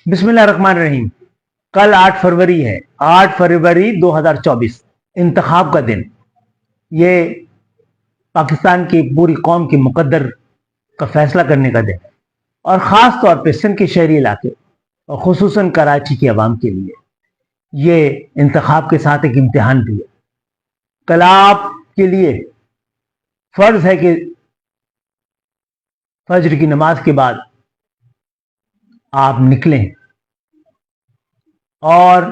बिस्मिल्लाहिर्रहमानिर्रहीम। कल 8 फरवरी है, 8 फरवरी 2024, इंतखाब का दिन। ये पाकिस्तान की पूरी कौम की मुकद्दर का फैसला करने का दिन है, और ख़ास तौर पे सिंध के शहरी इलाके और खुसूसन कराची की आवाम के लिए ये इंतखाब के साथ एक इम्तिहान भी है। कल आपके लिए फ़र्ज़ है कि फजर की नमाज के बाद आप निकलें और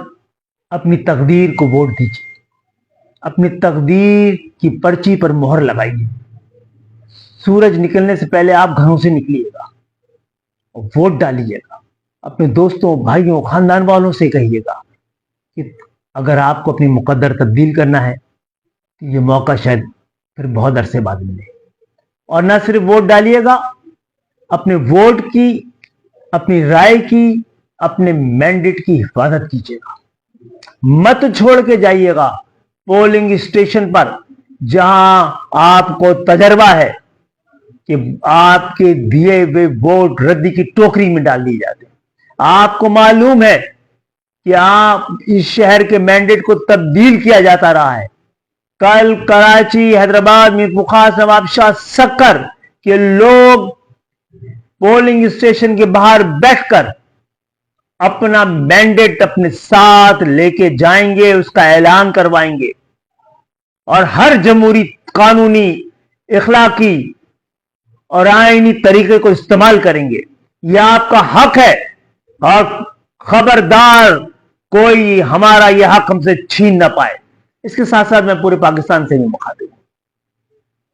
अपनी तकदीर को वोट दीजिए। अपनी तकदीर की पर्ची पर मोहर लगाइए। सूरज निकलने से पहले आप घरों से निकलिएगा और वोट डालिएगा। अपने दोस्तों, भाइयों, खानदान वालों से कहिएगा कि अगर आपको अपनी मुकद्दर तब्दील करना है तो ये मौका शायद फिर बहुत अरसे बाद मिले। और ना सिर्फ वोट डालिएगा, अपने वोट की, अपनी राय की, अपने मैंडेट की हिफाजत कीजिएगा। मत छोड़ के जाइएगा पोलिंग स्टेशन पर जहां आपको तजर्बा है कि आपके दिए हुए वोट रद्दी की टोकरी में डाल दिए जाते हैं। आपको मालूम है कि आप इस शहर के मैंडेट को तब्दील किया जाता रहा है। कल कराची, हैदराबाद, मीर बुखार, नवाब शाह, सक्कर के लोग पोलिंग स्टेशन के बाहर बैठकर अपना मैंडेट अपने साथ लेके जाएंगे, उसका ऐलान करवाएंगे और हर जमहूरी, कानूनी, इखलाकी और आईनी तरीके को इस्तेमाल करेंगे। यह आपका हक है और खबरदार कोई हमारा यह हक हमसे छीन ना पाए। इसके साथ साथ मैं पूरे पाकिस्तान से भी मुखातिब हूं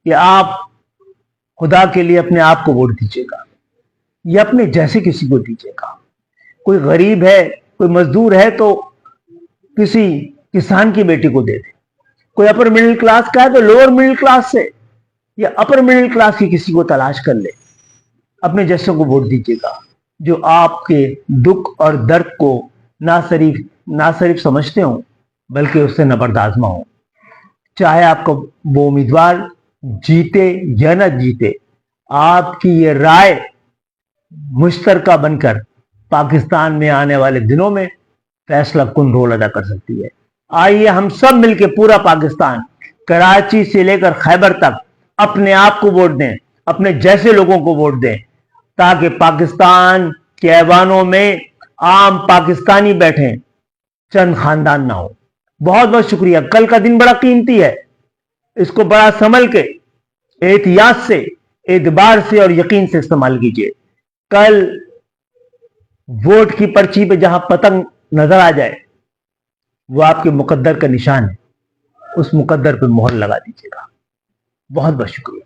कि आप खुदा के लिए अपने आप को वोट दीजिएगा या अपने जैसे किसी को दीजिएगा। कोई गरीब है, कोई मजदूर है तो किसी किसान की बेटी को दे दे। कोई अपर मिडिल क्लास का है तो लोअर मिडिल क्लास से या अपर मिडिल क्लास की किसी को तलाश कर ले। अपने जैसों को वोट दीजिएगा जो आपके दुख और दर्द को ना सिर्फ समझते हो बल्कि उससे नबरदाजमा हो। चाहे आपका वो उम्मीदवार जीते या ना जीते, आपकी ये राय मुश्तरका बनकर पाकिस्तान में आने वाले दिनों में फैसला कुन रोल अदा कर सकती है। आइए हम सब मिलकर पूरा पाकिस्तान, कराची से लेकर खैबर तक अपने आप को वोट दें, अपने जैसे लोगों को वोट दें, ताकि पाकिस्तान के ऐवानों में आम पाकिस्तानी बैठें, चंद खानदान ना हो। बहुत बहुत शुक्रिया। कल का दिन बड़ा कीमती है, इसको बड़ा संभल के, एहतियात से, एतबार से और यकीन से इस्तेमाल कीजिए। कल वोट की पर्ची पे जहां पतंग नजर आ जाए वो आपके मुकद्दर का निशान है, उस मुकद्दर पे मोहर लगा दीजिएगा। बहुत बहुत शुक्रिया।